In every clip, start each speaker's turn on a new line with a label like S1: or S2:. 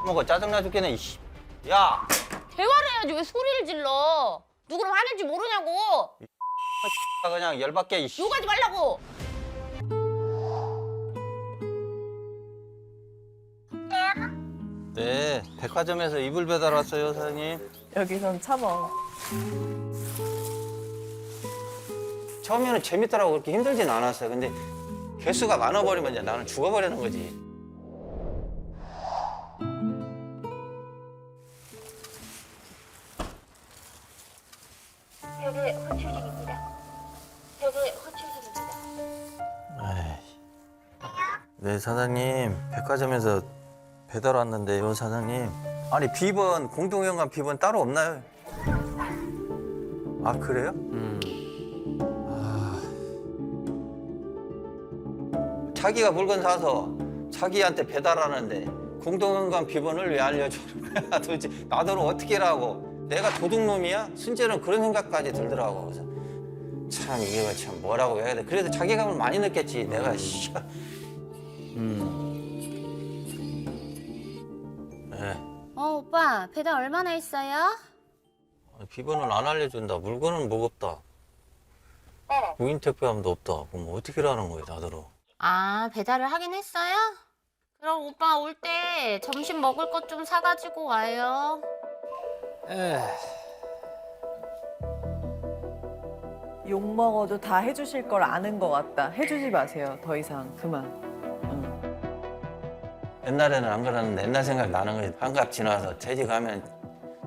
S1: 먹어 짜증나 죽겠네. 이씨. 야,
S2: 대화를 해야지 왜 소리를 질러? 누구랑 화낸지 모르냐고.
S1: 그냥 열받게. 이씨.
S2: 욕하지 말라고.
S1: 네, 백화점에서 이불 배달 왔어요, 사장님.
S3: 여기선 참어.
S1: 처음에는 재밌더라고. 그렇게 힘들진 않았어요. 근데 개수가 많아버리면 이제 나는 죽어버리는 거지.
S4: 현재 호출 중입니다. 현재 호출 중입니다.
S1: 에이. 네, 사장님. 백화점에서 배달 왔는데요, 사장님. 아니, 비번, 공동연관 비번 따로 없나요? 아, 그래요? 자기가 물건 사서 자기한테 배달하는데 공동연관 비번을 왜 알려주는 거야? 도대체 나더러 어떻게 하라고? 내가 도둑놈이야? 순재는 그런 생각까지 들더라고. 그래서 참 이게 참 뭐라고 해야 돼? 그래도 자괴감을 많이 느꼈지. 내가 씨. 네.
S2: 오빠 배달 얼마나 했어요?
S1: 비번을 안 알려준다. 물건은 무겁다. 무인 택배함도 없다. 그럼 어떻게 하는 거야, 나더러?
S2: 아 배달을 하긴 했어요? 그럼 오빠 올 때 점심 먹을 것 좀 사가지고 와요.
S3: 욕 먹어도 다 해주실 걸 아는 것 같다. 해주지 마세요. 더 이상 그만.
S1: 옛날에는 안 그러는데 옛날 생각 나는 거지. 한갑 지나서 퇴직하면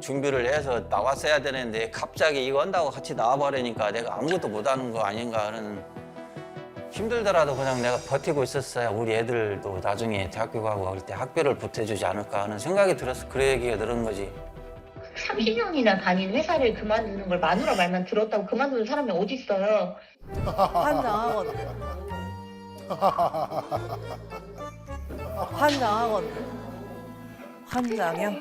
S1: 준비를 해서 나왔어야 되는데 갑자기 이거 한다고 같이 나와버리니까 내가 아무것도 못하는 거 아닌가 하는. 힘들더라도 그냥 내가 버티고 있었어야 우리 애들도 나중에 대학교 가고 그럴 때 학비를 보태주지 않을까 하는 생각이 들어서 그래 얘기가 늘은 거지.
S4: 30년이나 다닌 회사를 그만두는 걸 마누라 말만 들었다고 그만두는 사람이 어디 있어요?
S3: 환장하거든. 환장하거든. 환장이요?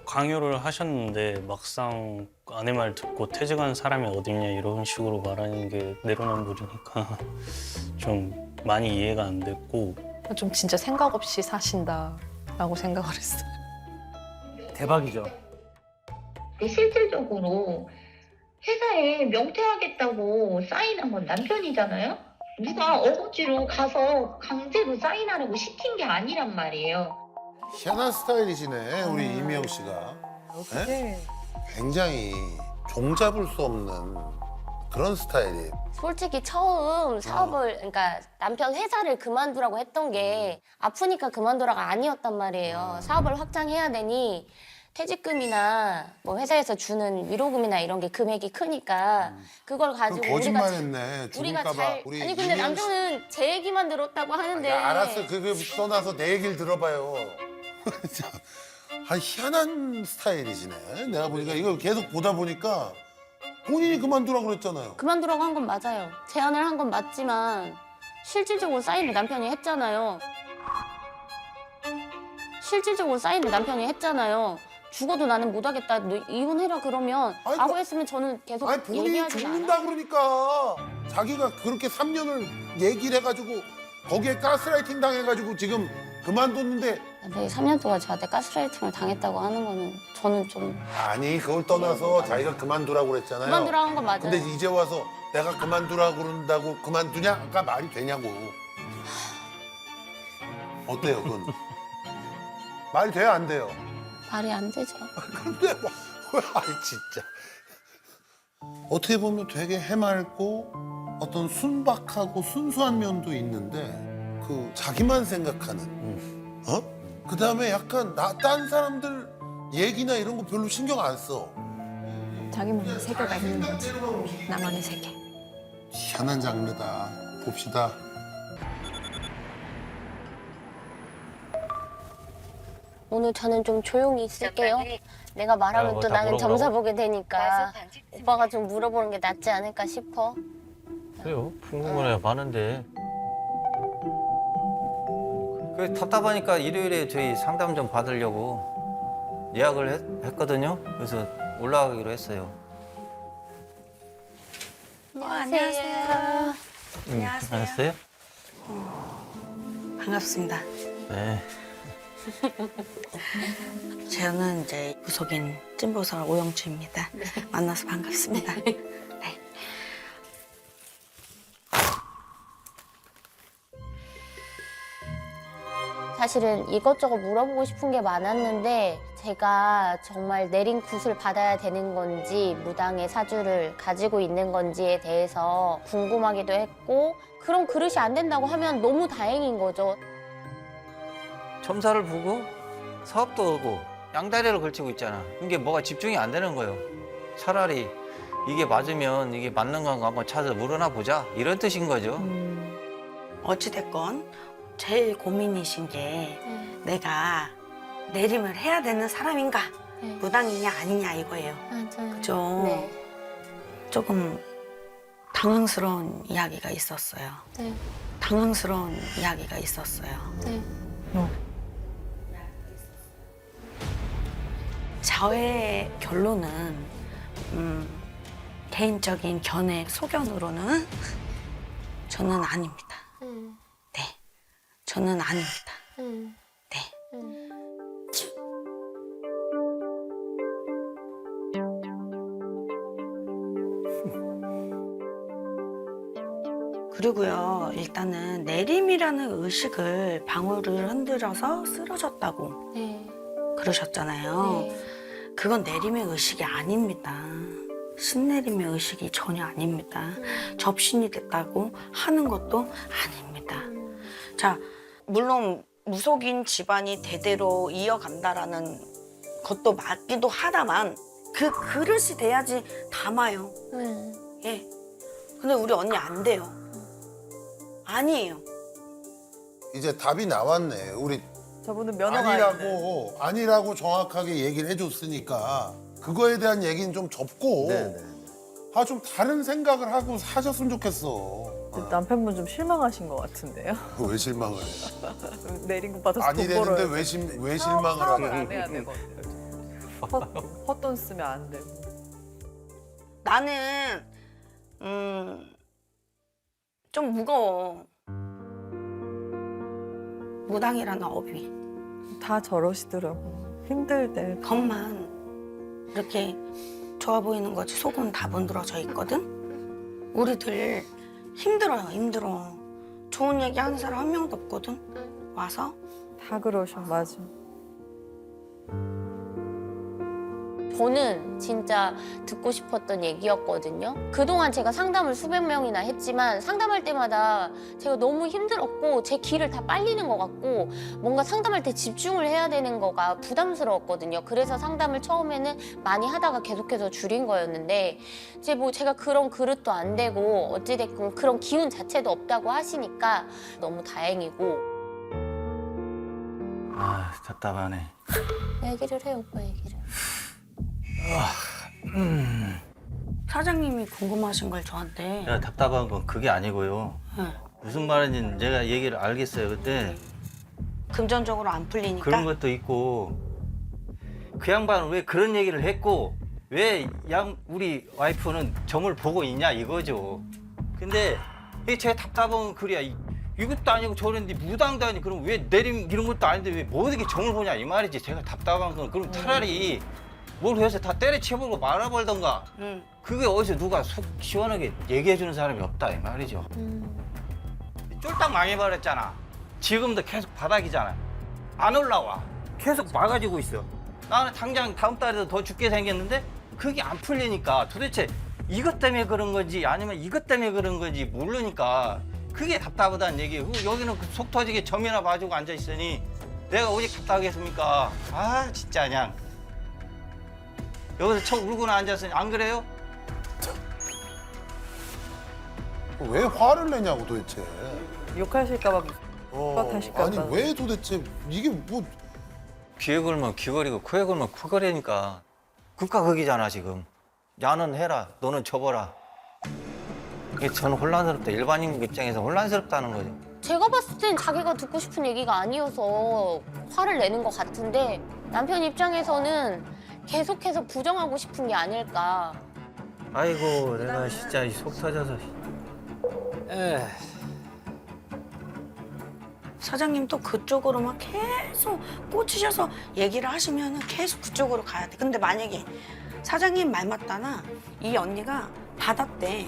S5: 강요를 하셨는데 막상 아내 말 듣고 퇴직한 사람이 어딨냐 이런 식으로 말하는 게 내로남불이니까 좀 많이 이해가 안 됐고
S6: 좀 진짜 생각 없이 사신다라고 생각을 했어요.
S7: 대박이죠.
S4: 근데 실질적으로 회사에 명퇴하겠다고 사인한 건 남편이잖아요? 누가 어거지로 가서 강제로 사인하라고 시킨 게 아니란 말이에요.
S8: 희한한 스타일이시네, 우리 이미영 씨가.
S3: 어떻게?
S8: 굉장히 종잡을 수 없는 그런 스타일이에요.
S2: 솔직히 처음 사업을 그러니까 남편 회사를 그만두라고 했던 게 아프니까 그만두라가 아니었단 말이에요. 사업을 확장해야 되니 퇴직금이나 뭐 회사에서 주는 위로금이나 이런 게 금액이 크니까 그걸 가지고
S8: 그럼 거짓말했네.
S2: 우리가
S8: 죽을까봐.
S2: 잘
S8: 우리
S2: 아니 근데
S8: 이미영 씨-
S2: 남편은 제 얘기만 들었다고 하는데
S8: 야, 알았어. 그거 떠나서 내 얘기를 들어봐요. 아, 희한한 스타일이시네. 내가 보니까 이거 계속 보다 보니까 본인이 그만두라고 그랬잖아요.
S2: 그만두라고 한 건 맞아요. 제안을 한 건 맞지만 실질적으로 사인을 남편이 했잖아요. 실질적으로 사인을 남편이 했잖아요. 죽어도 나는 못하겠다. 너 이혼해라 그러면
S8: 아니,
S2: 라고 했으면 저는 계속
S8: 아니, 본인이
S2: 얘기하지 않아요.
S8: 죽는다 그러니까. 자기가 그렇게 3년을 얘기를 해가지고 거기에 가스라이팅 당해가지고 지금 그만뒀는데
S2: 근데 3년 동안 저한테 가스라이팅을 당했다고 하는 거는 저는 좀
S8: 아니 그걸 떠나서 자기가 그만두라고 그랬잖아요.
S2: 그만두라고 한 건 맞아요.
S8: 근데 이제 와서 내가 그만두라고 그런다고 그만두냐가 말이 되냐고. 어때요, 그건? 말이 돼요, 안 돼요?
S2: 말이 안 되죠.
S8: 근데 뭐, 아이 진짜. 어떻게 보면 되게 해맑고 어떤 순박하고 순수한 면도 있는데 그 자기만 생각하는, 어? 그 다음에 약간 딴 사람들 얘기나 이런 거 별로 신경 안 써.
S6: 자기만의 세계가 있는 거지. 나만의 세계.
S8: 희한한 장르다. 봅시다.
S2: 오늘 저는 좀 조용히 있을게요. 내가 말하면
S1: 뭐
S2: 또
S1: 다
S2: 나는
S1: 물어보라고?
S2: 점사 보게 되니까 오빠가 좀 물어보는 게 낫지 않을까 싶어.
S1: 그래요. 궁금한 애가 많은데. 그 답답하니까 일요일에 저희 상담 좀 받으려고 예약을 했거든요. 그래서 올라가기로 했어요.
S2: 안녕하세요.
S1: 알았어요?
S9: 반갑습니다.
S1: 네.
S9: 저는 이제 무속인 찐보살 오영주입니다. 만나서 반갑습니다. 네.
S2: 사실은 이것저것 물어보고 싶은 게 많았는데 제가 정말 내린 굿을 받아야 되는 건지 무당의 사주를 가지고 있는 건지에 대해서 궁금하기도 했고 그런 그릇이 안 된다고 하면 너무 다행인 거죠.
S1: 첨사를 보고 사업도 오고 양다리를 걸치고 있잖아. 이게 뭐가 집중이 안 되는 거예요. 차라리 이게 맞으면 이게 맞는 건가 한번 찾아 물어나 보자 이런 뜻인 거죠.
S9: 어찌됐건 제일 고민이신 게 내가 내림을 해야 되는 사람인가
S2: 네.
S9: 무당이냐 아니냐 이거예요.
S2: 맞아요.
S9: 그죠?
S2: 네.
S9: 조금 당황스러운 이야기가 있었어요.
S2: 네.
S9: 당황스러운 이야기가 있었어요.
S2: 네.
S9: 저의 결론은 개인적인 견해 소견으로는 저는 아닙니다. 네, 저는 아닙니다. 네. 그리고요, 일단은 내림이라는 의식을 방울을 흔들어서 쓰러졌다고
S2: 네.
S9: 그러셨잖아요.
S2: 네.
S9: 그건 내림의 의식이 아닙니다. 신내림의 의식이 전혀 아닙니다. 접신이 됐다고 하는 것도 아닙니다. 자, 물론 무속인 집안이 대대로 이어간다라는 것도 맞기도 하다만 그 그릇이 돼야지 담아요. 예. 근데 우리 언니 안 돼요. 아니에요.
S8: 이제 답이 나왔네. 우리
S3: 저분은 면허가 있는.
S8: 아니라고 정확하게 얘기를 해줬으니까 그거에 대한 얘기는 좀 접고 좀 다른 생각을 하고 사셨으면 좋겠어.
S3: 남편분 좀 실망하신 것 같은데요.
S8: 왜 실망을 해?
S3: 내린 것 받아서 돈
S8: 아니랬는데
S3: 벌어요.
S8: 왜 실망을
S3: 사업을
S8: 하냐?
S3: 안 해야 되거든요. 헛돈 쓰면 안 되고.
S9: 나는 좀 무거워. 무당이라는 업이
S3: 다 저러시더라고. 힘들 때.
S9: 겉만 이렇게 좋아 보이는 거지 속은 다 문드러져 있거든. 우리들 힘들어요, 힘들어. 좋은 얘기 하는 사람 한 명도 없거든. 와서
S3: 다 그러셔, 맞아.
S2: 저는 진짜 듣고 싶었던 얘기였거든요. 그동안 제가 상담을 수백 명이나 했지만 상담할 때마다 제가 너무 힘들었고 제 길을 다 빨리는 것 같고 뭔가 상담할 때 집중을 해야 되는 거가 부담스러웠거든요. 그래서 상담을 처음에는 많이 하다가 계속해서 줄인 거였는데 이제 뭐 제가 그런 그릇도 안 되고 어찌됐건 그런 기운 자체도 없다고 하시니까 너무 다행이고.
S1: 아 답답하네.
S2: 얘기를 해요, 오빠 얘기를.
S9: 사장님이 궁금하신 걸 저한테
S1: 야, 답답한 건 그게 아니고요.
S9: 응.
S1: 무슨 말인지 제가 얘기를 알겠어요. 그때
S9: 금전적으로 안 풀리니까
S1: 그런 것도 있고 그 양반은 왜 그런 얘기를 했고 왜 우리 와이프는 점을 보고 있냐 이거죠. 근데 이게 제가 답답한 글이야. 이것도 아니고 저랬는데 무당도 아니고 그럼 왜 내림 이런 것도 아닌데 왜 뭐 어떻게 점을 보냐 이 말이지. 제가 답답한 건 그럼 차라리 뭘 해서 다 때려치우고 말아버리던가.
S9: 응.
S1: 그게 어디서 누가 속 시원하게 얘기해주는 사람이 없다 이 말이죠. 쫄딱 망해버렸잖아. 지금도 계속 바닥이잖아. 안 올라와. 계속 막아지고 있어. 나는 당장 다음 달에도 더 죽게 생겼는데 그게 안 풀리니까 도대체 이것 때문에 그런 건지 아니면 이것 때문에 그런 건지 모르니까 그게 답답하다는 얘기예요. 여기는 속 터지게 점이나 봐주고 앉아있으니 내가 어디 답답하겠습니까? 아 진짜 그냥 여기서 쳐 울고나 앉았으니 안 그래요?
S8: 왜 화를 내냐고 도대체.
S3: 욕하실까봐 탓하실까봐.
S8: 아니 왜 도대체 이게 뭐
S1: 귀에 걸면 귀걸이고 코에 걸면 코걸이니까 극과 극이잖아 지금. 야는 해라 너는 접어라. 이게 저는 혼란스럽다. 일반인 입장에서 혼란스럽다는 거죠.
S2: 제가 봤을 땐 자기가 듣고 싶은 얘기가 아니어서 화를 내는 것 같은데 남편 입장에서는 계속해서 부정하고 싶은 게 아닐까.
S1: 아이고 내가 진짜 속 터져서
S9: 사장님 또 그쪽으로만 계속 꽂히셔서 얘기를 하시면 계속 그쪽으로 가야 돼. 근데 만약에 사장님 말 맞다나 이 언니가 받았대.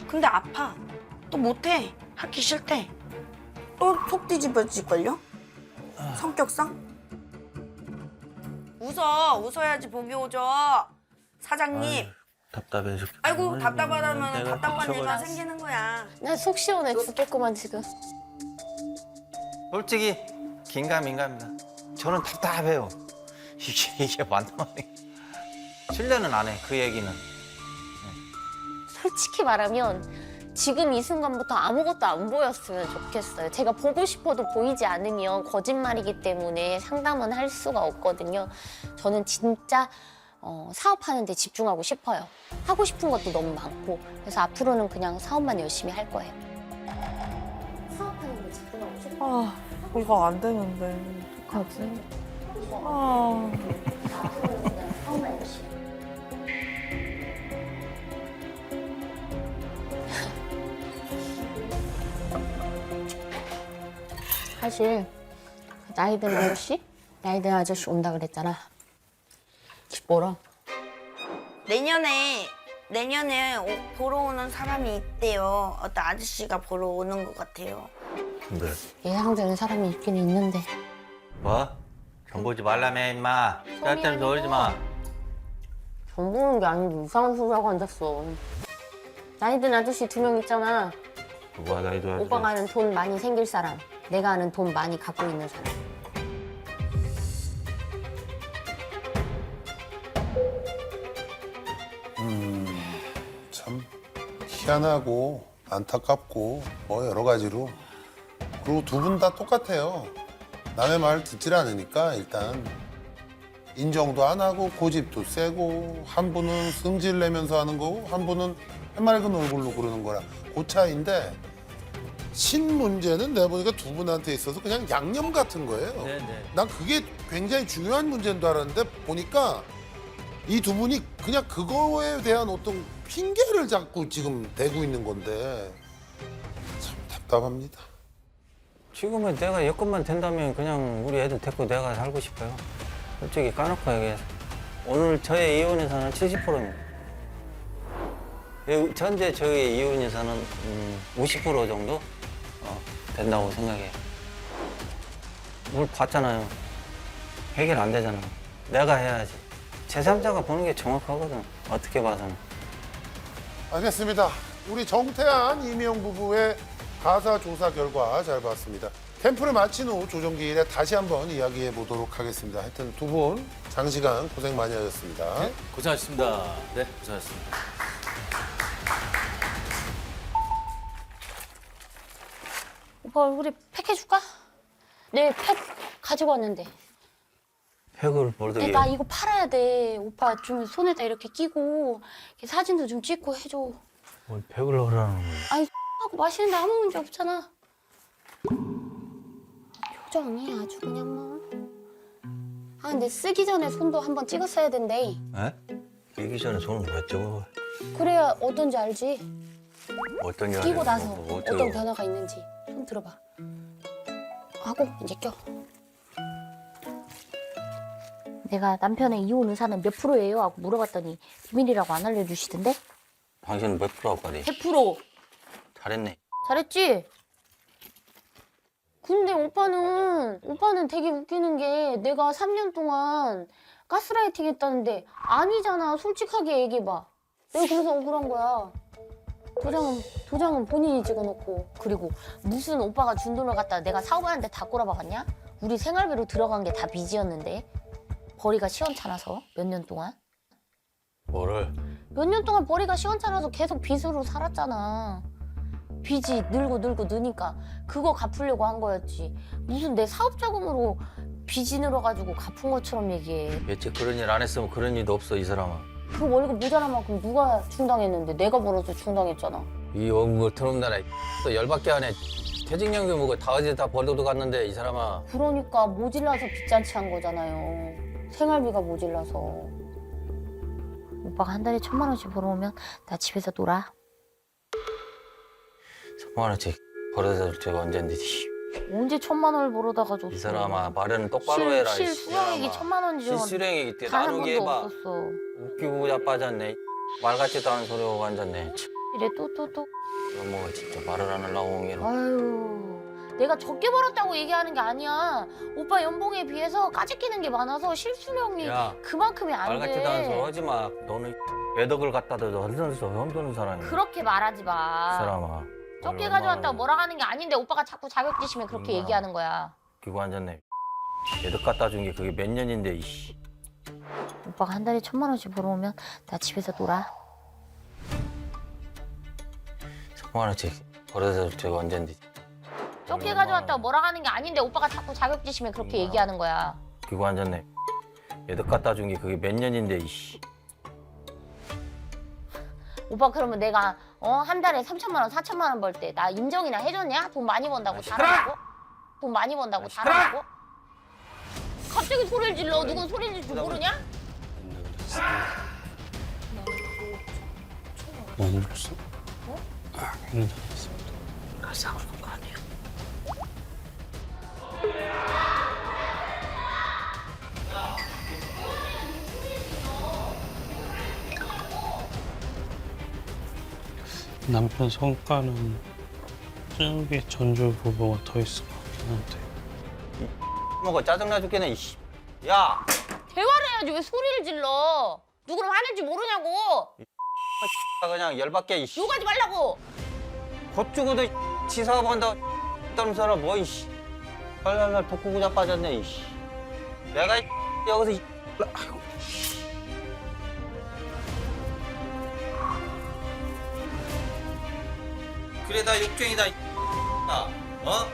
S9: 근데 아파. 또 못해. 하기 싫대. 또 속 뒤집어질걸요? 성격상? 웃어야지 복이 오죠. 사장님.
S1: 답답해 죽겠다.
S9: 아이고 답답하다면
S1: 내가
S9: 답답한 일만
S1: 미쳐버렸어.
S9: 생기는 거야.
S2: 나 속 시원해 죽겠구만 지금.
S1: 솔직히 긴가민가입니다. 저는 답답해요. 이게 맞나 말이야. 실례는 안 해, 그 얘기는.
S2: 솔직히 말하면 지금 이 순간부터 아무것도 안 보였으면 좋겠어요. 제가 보고 싶어도 보이지 않으면 거짓말이기 때문에 상담은 할 수가 없거든요. 저는 진짜 사업하는 데 집중하고 싶어요. 하고 싶은 것도 너무 많고 그래서 앞으로는 그냥 사업만 열심히 할 거예요. 사업하는 데 집중하고 싶어요.
S3: 아, 이거 안 되는데. 어떡하지? 아.
S2: 앞으로는 그냥 사업만 열심히. 사실 나이 든 아저씨? 나이 든 아저씨 온다 그랬잖아. 뭐라?
S9: 내년에 보러 오는 사람이 있대요. 어떤 아저씨가 보러 오는 것 같아요.
S1: 근데
S2: 예상되는 사람이 있긴 있는데
S1: 뭐? 전 보지 말라며 임마. 짤때는 놀지 마.
S2: 전 보는 게 아니고 이상한 소리 하고 앉았어. 나이 든 아저씨 2명 있잖아.
S1: 누가 나이도 하지.
S2: 오빠가 아는 돈 많이 생길 사람, 내가 아는 돈 많이 갖고 있는 사람.
S8: 참 희한하고 안타깝고 뭐 여러 가지로. 그리고 두 분 다 똑같아요. 남의 말 듣질 않으니까 일단 인정도 안 하고 고집도 세고, 한 분은 승질 내면서 하는 거고 한 분은 해맑은 얼굴로 그러는 거라 그 차이인데, 신 문제는 내가 보니까 두 분한테 있어서 그냥 양념 같은 거예요.
S1: 네네.
S8: 난 그게 굉장히 중요한 문제인 줄 알았는데 보니까 이 두 분이 그냥 그거에 대한 어떤 핑계를 잡고 지금 대고 있는 건데 참 답답합니다.
S1: 지금은 내가 여건만 된다면 그냥 우리 애들 데리고 내가 살고 싶어요. 솔직히 까놓고 얘기해서. 오늘 저의 이혼 예산은 70%입니다. 전체 저의 이혼 예산은 50% 정도 된다고 생각해요. 뭘 봤잖아요. 해결 안 되잖아. 내가 해야지. 제3자가 보는 게 정확하거든. 어떻게 봐서는.
S8: 알겠습니다. 우리 정태한, 이미영 부부의 가사 조사 결과 잘 봤습니다. 캠프를 마친 후 조정기일에 다시 한번 이야기해 보도록 하겠습니다. 하여튼 두 분 장시간 고생 많이 하셨습니다.
S7: 고생하셨습니다. 네, 고생하셨습니다.
S2: 오빠 얼굴에 팩 해줄까? 네, 팩 가지고 왔는데.
S1: 팩을 모르게.
S2: 나 이거 팔아야 돼. 오빠 좀 손에다 이렇게 끼고 이렇게 사진도 좀 찍고 해줘.
S1: 뭘 팩을 하라는 거야.
S2: 아니 하고 마시는데 아무 문제 없잖아. 표정이 아주 그냥 뭐. 아 근데 쓰기 전에 손도 한번 찍었어야 된대.
S1: 에? 끼기 전에 손을 왜 찍어?
S2: 그래야 어떤지 알지.
S1: 어떤 게
S2: 끼고 나서
S1: 뭐
S2: 어떤 변화가 있는지. 손 들어봐. 하고 이제 껴. 내가 남편의 이혼 의사는 몇 프로예요? 하고 물어봤더니 비밀이라고 안 알려주시던데?
S1: 당신은 몇 프로 할거니?
S2: 100%.
S1: 잘했네.
S2: 잘했지? 근데 오빠는 되게 웃기는 게 내가 3년 동안 가스라이팅 했다는데 아니잖아. 솔직하게 얘기해봐. 내가 그래서 억울한 거야. 도장은 본인이 찍어놓고. 그리고 무슨 오빠가 준 돈을 갖다 내가 사업하는데 다 꼬라박았냐? 우리 생활비로 들어간 게 다 빚이었는데. 벌이가 시원찮아서 몇 년 동안.
S1: 뭐를?
S2: 몇 년 동안 벌이가 시원찮아서 계속 빚으로 살았잖아. 빚이 늘고 느니까 그거 갚으려고 한 거였지. 무슨 내 사업 자금으로 빚이 늘어가지고 갚은 것처럼 얘기해.
S1: 예측 그런 일 안 했으면 그런 일도 없어, 이 사람아.
S2: 그 월급 모자란 만큼 누가 충당했는데 내가 벌어서 충당했잖아.
S1: 이 원고 들어온 나라 또 열받게 하네. 퇴직연금 뭐고 다 어디 다 벌어도 갔는데, 이 사람아.
S2: 그러니까 모질라서 빚잔치 한 거잖아요. 생활비가 모질라서. 오빠가 한 달에 1,000만 원씩 벌어오면 나 집에서 놀아.
S1: 3만 원씩 벌어다 줄 때가 언젠데.
S2: 언제 1,000만 원을 벌어다가 줬어?
S1: 이 사람아 말은 똑바로 해라. 이
S2: 실수령액이
S1: 사람아.
S2: 1,000만 원이죠.
S1: 실수령액이
S2: 단 한
S1: 나누기
S2: 번도
S1: 해봐.
S2: 없었어.
S1: 웃기고 자빠졌네. 말 같지도 않은 소리 하고 앉았네.
S2: 이래 또.
S1: 뭐 진짜 말을 안 하려고 온 게로.
S2: 아유, 내가 적게 벌었다고 얘기하는 게 아니야. 오빠 연봉에 비해서 까짓기는 게 많아서 실수령이
S1: 야,
S2: 그만큼이 안
S1: 말 같지도 않은 소리
S2: 돼.
S1: 하지 마. 너는 매덕을 갖다도 흔드는 사람이야.
S2: 그렇게 말하지
S1: 이
S2: 마.
S1: 사람아.
S2: 적게
S1: 얼마나
S2: 가져왔다고 뭐라 하는 게 아닌데 오빠가 자꾸 자격지심에 그렇게
S1: 얼마나.
S2: 얘기하는 거야.
S1: 웃기고 앉았네. 매덕 갖다 준 게 그게 몇 년인데 이씨.
S2: 오빠가 한 달에 1,000만 원씩 벌어오면 나 집에서 놀아.
S1: 3만 원씩 벌어서 제가 언젠데.
S2: 적게
S1: 얼마나.
S2: 가져왔다고 뭐라 하는 게 아닌데 오빠가 자꾸 자격지심에 그렇게
S1: 얼마나.
S2: 얘기하는 거야.
S1: 웃기고 앉았네. 매덕 갖다 준 게 그게 몇 년인데 이씨.
S2: 오빠 그러면 내가 한 달에 3,000만 원, 4,000만 원 벌 때 나 인정이나 해줬냐? 돈 많이 번다고 잘하고? 돈 많이 번다고 잘하고? 갑자기 소리를 질러. 누군 소리를 질 줄 모르냐?
S5: 많이 줬어? 아, 괜찮았어.
S9: 싸우는 거 아니야?
S5: 남편 성과는 저기 전주 부부가 더 있을 것 같긴 한데.
S1: 먹어 짜증나 죽겠네 이씨. 야,
S2: 대화를 해야지 왜 소리를 질러? 누구를 화낼지 모르냐고.
S1: 그냥 열받게 이씨.
S2: 욕하지 말라고.
S1: 겉주고도 치사하고 한다. 다른 사람 뭐 이씨. 발랄랄 독구고 자빠졌네 이씨. 내가 여기서 아이고. 그래 나 욕쟁이다. 어?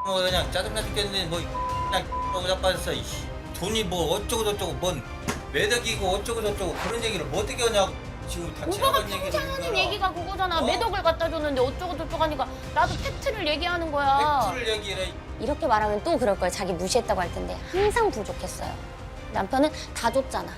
S1: 뭐 그냥 짜증나 죽겠는데 뭐 그냥 하고 자빠졌어 이씨. 돈이 뭐 어쩌고 저쩌고 뭔 매덕이고 어쩌고 저쩌고 그런 얘기를 뭐 어떻게 하냐고. 지금 다
S2: 오빠가
S1: 지나간 얘기를
S2: 평생 하는
S1: 이거라.
S2: 얘기가 그거잖아.
S1: 어?
S2: 매덕을 갖다 줬는데 어쩌고 저쩌고 하니까 나도 팩트를 얘기하는 거야.
S1: 팩트를 얘기해.
S2: 이렇게 말하면 또 그럴 거예요. 자기 무시했다고 할 텐데 항상 부족했어요. 남편은 다 줬잖아.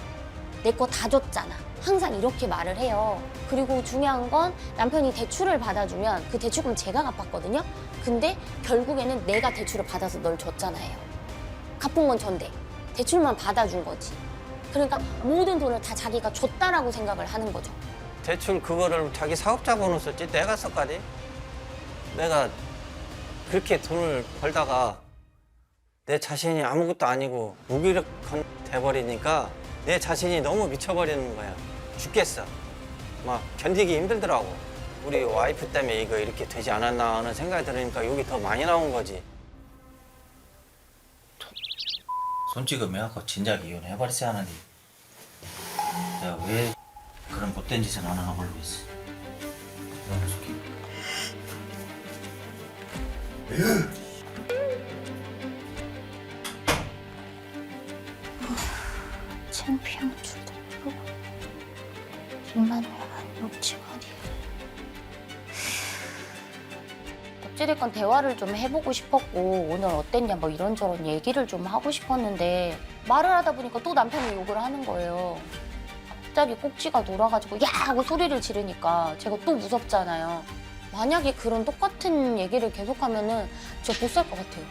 S2: 내 거 다 줬잖아. 항상 이렇게 말을 해요. 그리고 중요한 건 남편이 대출을 받아주면 그 대출금 제가 갚았거든요. 근데 결국에는 내가 대출을 받아서 널 줬잖아요. 갚은 건 전데 대출만 받아준 거지. 그러니까 모든 돈을 다 자기가 줬다라고 생각을 하는 거죠.
S1: 대출 그거를 자기 사업자 번호 썼지 내가 썼거든. 내가 그렇게 돈을 벌다가 내 자신이 아무것도 아니고 무기력한 돼버리니까 내 자신이 너무 미쳐버리는 거야. 죽겠어. 막 견디기 힘들더라고. 우리 와이프 때문에 이거 이렇게 되지 않았나 하는 생각이 들으니까 욕이 더 많이 나온 거지. 손찌검해갖고 진작 이혼해버리지 않으니 내가 왜 그런 못된 짓을 안 하나 모르겠어. 너무 좋게.
S2: 창피한 줄도 모르고 일만 해라 욕지머리. 어찌됐건 대화를 좀 해보고 싶었고 오늘 어땠냐 뭐 이런저런 얘기를 좀 하고 싶었는데 말을 하다 보니까 또 남편이 욕을 하는 거예요. 갑자기 꼭지가 놀아가지고 야 하고 소리를 지르니까 제가 또 무섭잖아요. 만약에 그런 똑같은 얘기를 계속하면은 진짜 못 살 것 같아요.